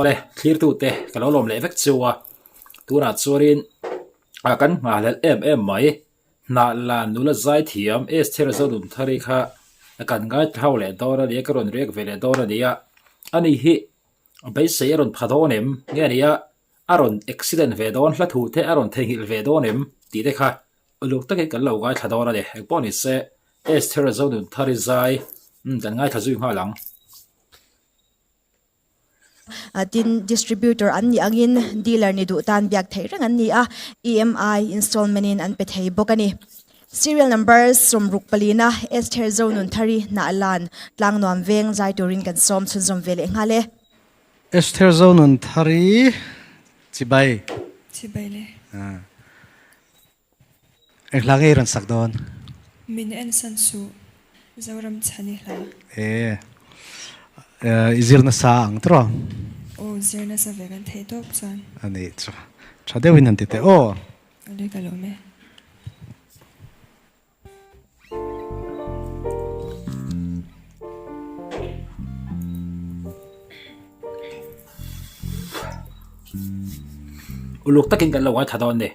le clear tu te kalo lom le vek chuwa tuna churin a kan nghal em mai na la nula zai thiam Esther Zonunthari kha kan ngai thau le dora le karon rek vele dora dia ani hi bai se aron phadonem nge nia aron accident ve don hla thu the aron thengil ve donem ti de kha luk takin kan lo gai thadora le poni se Esther Zonunthari zai kan ngai thazui hmalang tin distributor an ni angin dealer ni du tan biak thei rang an ni a EMI installment in an pe thei bokani serial numbers from rukpalina Esther Zonunthari na alan tlang nuam veng zai turin kan som chun zom vele ngale Esther Zonunthari chibai le eklange ran sakdon min en san su zoram chani hla izirna sa ang tro o zirna sa vegan thei top chan ani cha chadewin an tite o ale kalome uluk takin kan lo gai thadon ne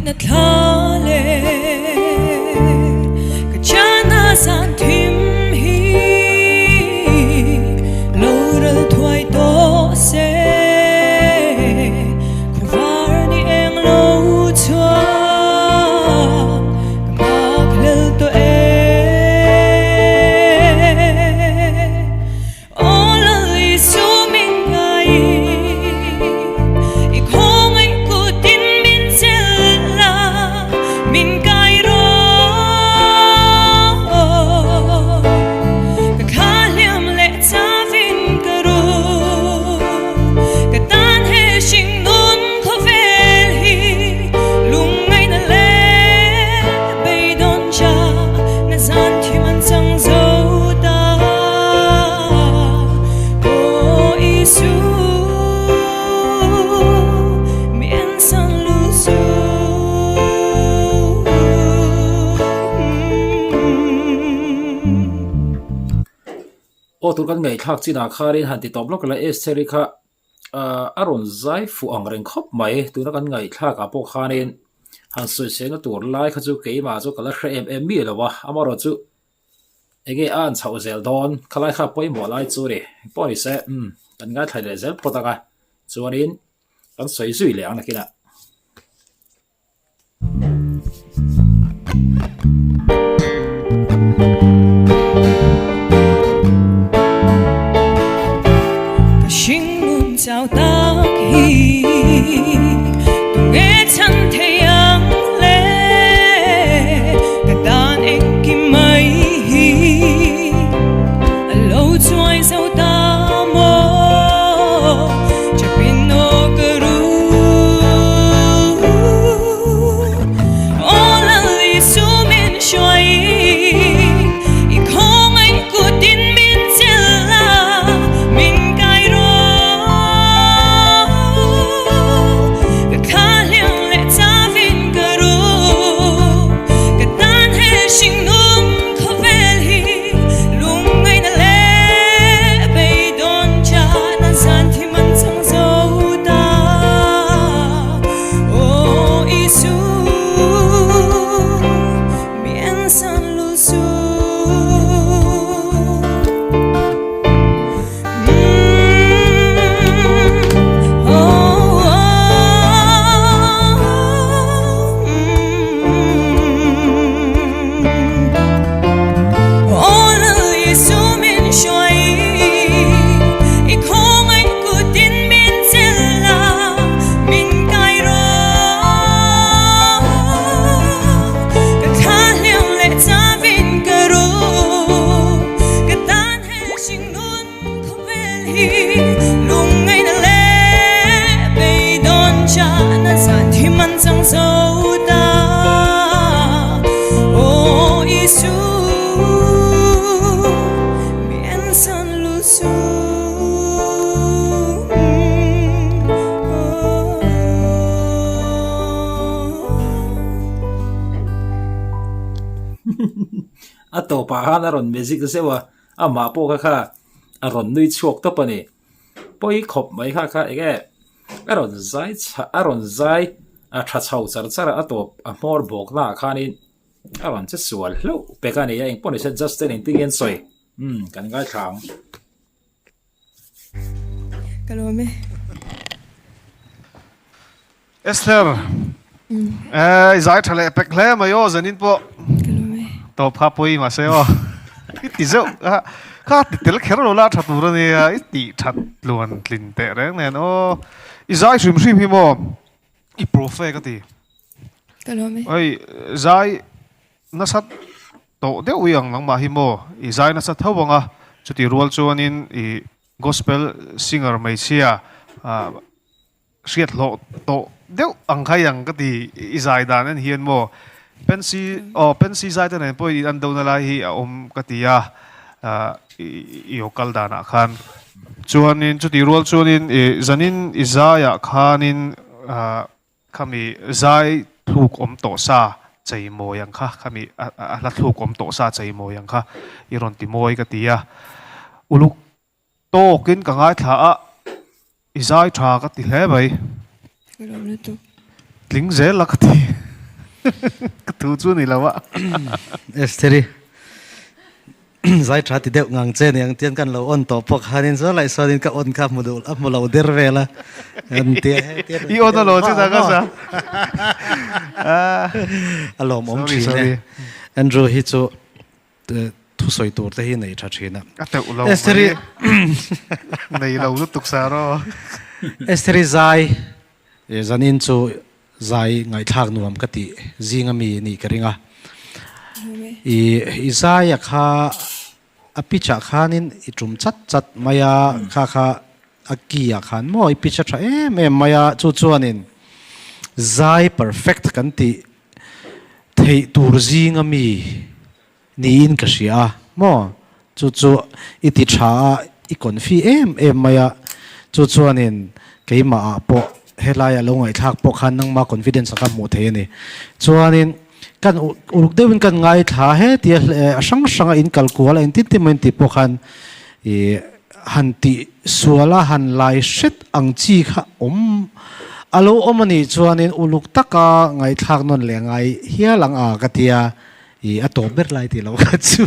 na thale ka chana san thim hi loral thoi to se khuvar ni eng lo chwa ka maklel to all is so min gai min kai ro ka khaliam le cha vin ka ro ka tan he sing nun kho vel hi lung ngai na le bei don cha na zan thi man chang zo ta o isu mien san lu su o tur kan ngai thak china kharin han ti top lok la Esther kha aron zai fu ang reng khop mai tu na kan ngai thak a po khanin han soi se na tur lai kha chu ke ma chu kala hre em mi lo wa amaro chu ege an chau zel don khalai kha poi mo lai chu re poi se kan ngai thai le zel protaka chuanin kan soi zui le ang na kina chào tác hi tung nghe chân thấy ang lệ cả đàn em kim mây hi lâu trôi dâu ta mơ chỉ bên nó cơ ru all ali su min shoi i không ai cố tin min chela min kai ro ka khaliam le cha to pa han aron magic sewa ama po kha aron nui chuak to pani poi khop mai kha ege aron zai a tha chau char a to a mor bok na khanin aron che sual lo pekani ya ing poni se just in tingen soi kan ngai thang Kalome. Esther izai thale pekhle mayo zanin po Kalome. to phapoi ma se o ti zo ka ti tel kher lo la that tur ni ti that luan tlin te reng nen o izai shrim hi mo I provoke ka ti Kalome. oi zai na sat to de uyang lang ma hi mo izai na sat thawanga chuti rual chuanin I gospel singer mai sia riat lo to deuh ang khayang ka ti izai dan an hian mo pensi zai tan en poi an do na lai hi ka ti ya kal dana khan chuanin chuti rual chuanin zanin izaya khanin khami zai thuk to sa chei mo yang kha khami la thuk to sa chei mo yang kha iron ti moi ka ti ya uluk to kin ka ngai tha a izai tha ka ti hle bai Kalome tu. tling zel la ka ti ka tu chu ni lawa Esther zai tha ti deuh ngang chen yang tian kan lo on to pok hanin so lai so din ka on ka mudul ap mulo der vela an te I on lo chu da ka sa alom om Sorry, chi sorry. ne Andrew hi chu thu soi tur te hi nei tha thina ka te ulo Esther nei lo lu tuk sa ro Esther zai zanin chu zai ngai thak nuam ka ti zinga mi ni karinga Kalome. Isaya kha apicha khanin itum chat maya kha akia khan mo ipicha tha maya chu chuanin zai perfect kan ti thei tur zinga mi ni in ka sia mo chu iti tha I konfi maya chu chuanin keima po helaya lo ngai thak po khan nang ma confidence ka mu the ni chuanin kan uluk dewin kan ngai tha he ti asang in kalkual entertainment ti po khan hanti suala han lai shet ang chi kha alo omani chuanin uluk taka ngai thak non le ngai hialang a katia atober lai ti lo ka chu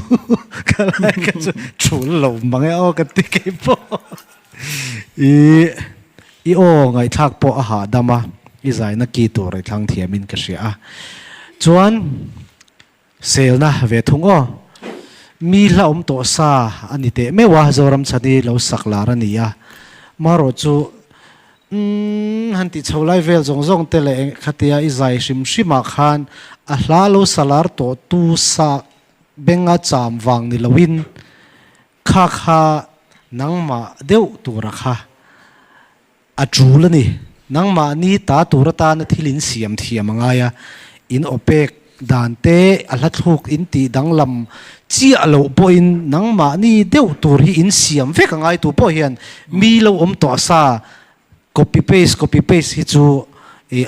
kalai ka chu thul lo mangai o ka ti ke po o ngai thak po a ha dama izai na ki tur thlang thiamin ka sia chuan sel na ve thung o mi la to sa ani te me wa zoram chani lo saklar ani ya maro chu hanti cholai vel zong te le khatia izai shima khan a hla lo salar to tu sa benga cham wang ni lowin kha nangma deu tura kha a chulani nangma ni ta turata na thilin siam thiamanga in opek dante alathuk in ti danglam chi alo po in nangma ni deu tur hi in siam ve ka ngai tu po hian mi lo to sa copy paste hi chu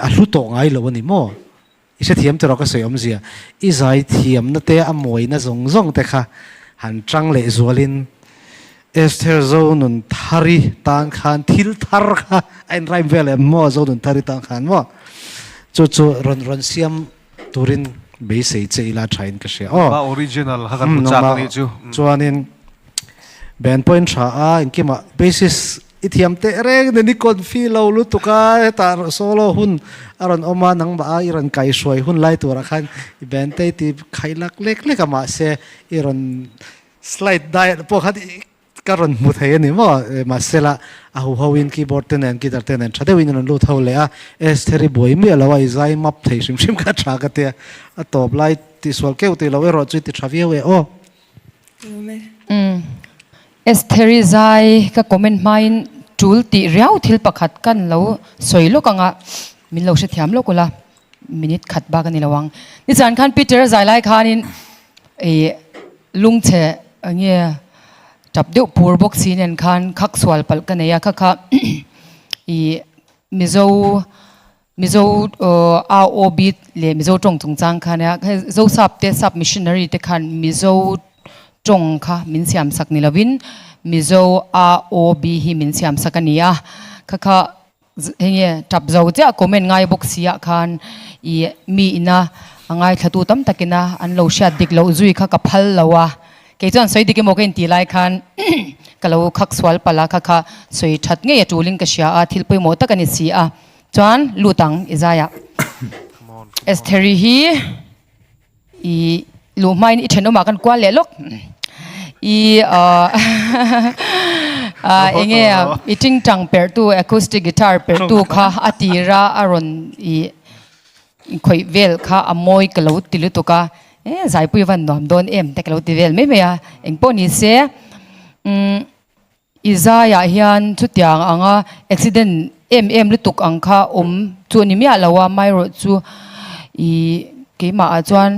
a hlu to ngai lo ani mo isa thiam te ro ka sei zia izai thiam na te amoi na zong te kha han chang le zualin Esther Zonunthari tan khan thil thar kha ein raim vele mo Zonunthari tan khan mo chu ron siam turin be sei che ila thain ka she ba original hakan cha ni chu chuanin ben point tha a inkima basis ithiam te reng ni kon fi lo lu tuka tar solo hun aron oma nang ba iron kai soi hun lai tur khan ben te ti khailak lek ama se iron slide diet po khat karon mu thai ni mo masela a howin keyboard ten and guitar ten and thadewin non lu thole a esteri boy mi alawa izai map thei sim ka tha ka te a top light ti sol ke uti lo ro chu ti thawie we o Kalome. Esther zai ka comment main tool ti riau thil pakhat kan lo soilo kanga min lo se thiam lo kula minute khat ba kan ni lawang ni chan khan Peter zai lai khanin lungche ange chap deu pur box sin en khan khak sual pal kan ya kha mizo mizo ROB le mizo tong tung chang kha na zo sap te sub missionary te khan mizo tong kha min siam sak ni lovin mizo ROB hi min siam sakania kha kha henge tap zo cha comment ngai box sia khan I mi ina angai thatu tam takina an lo sha dik lo zui kha ka phal lawa ke chan soi dik mo ken ti lai khan kalo khak swal pala kha kha soi that nge tuling ka sha a thil poi mo takani si a chuan lutang izaya Esther hi I lu main I theno ma kan kwa le lok enge iting tang per tu acoustic guitar per tu kha atira aron I khoi vel kha amoi kalo tilu to ka zai pui van nom don em te kalo ti vel me me ya engpo ni se izaya hian chutiang anga accident em lutuk angkha chu ni mi alawa mai ro chu I ke ma a chuan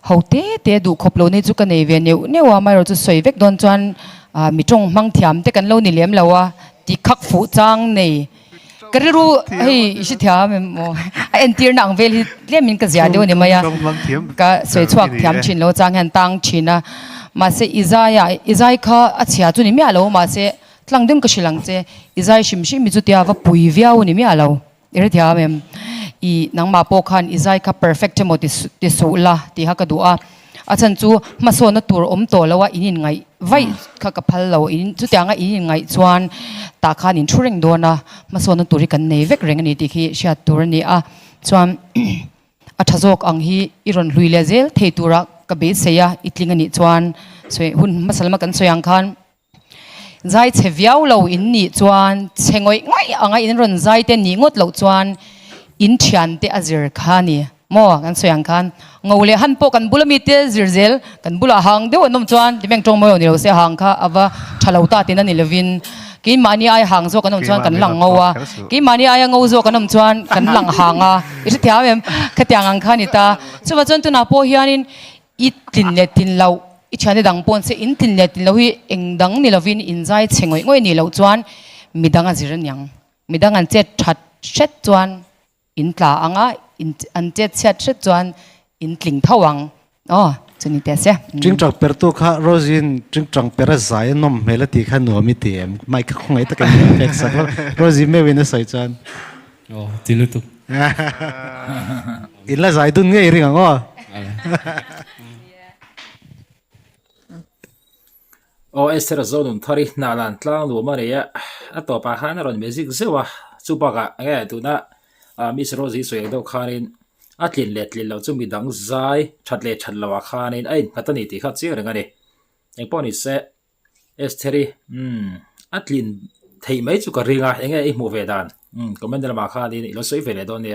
hote te du khoplo ni chu ka nei ve ne wa mai ro chu soi vek don chuan mi tong mang thiam te kan lo ni lem lawa ti khak fu chang nei kariru hei isi thiam mo entir nang vel hi lemin ka zia deu ni maya ka soi chuak thiam chin lo chang han tang china ma se izai kha achia chu ni mi alo ma se tlang dem ka shilang che izai shim mi chu tia wa pui viau ni mi alo ere thiam em I nang ma po khan izai kha perfect mo ti su la ti ha ka dua achan chu ma so na tur to lawa inin ngai vai kha ka phal lo in chu tianga inin ngai chuan ta khan in thureng dona ma so na turi kan nei vek reng ani ti khi sha tur ni a chuan athazok ang hi iron hluile zel thei tura ka be seya itling ani chuan soi hun masalma kan soyang khan zai cheviau lo in ni chuan chengoi ngai anga in ron zai te ni ngot lo chuan in thian te azir khani mo kan soyang khan ngole han po kan bulami te zirzel kan bula hang deu nom chuan dimeng tong mo ni lo se hang kha awa thalauta tin ani lovin ki mani ai hang zo kanom chuan kan lang ngowa ki mani ai ngo zo kanom chuan kan lang hanga isi thiam khatiang ang khani ta chuwa chuan tuna po hianin itlin le tin lo I chane dang pon se in tin le tin lo hi engdang ni lovin inzai chengoi ngoi ni lo chuan midang a ziran yang midang an che that shet chuan in tla anga an che chat shet chuan in tling thawang chuni te se Trinh trăng per tu kha Rosin trinh trăng per zai nom mela ti kha no mi ti em mai ka khongai ta kan fek sa Rosin me win sai chan tilu tu in la zai dun nge ring ango Esther Zonunthari nalan tlang lu maria ato pa han ron music zewa chupaga nge tu na Miss Rosie soy do khanin atlin letlin lo chumi dang zai thatle thatlawa khanin ai patani ti kha chi rengani engponi se Esther atlin thei mai chu ka ringa enge I mu ve dan comment la ma khanin ilo soi vele don ne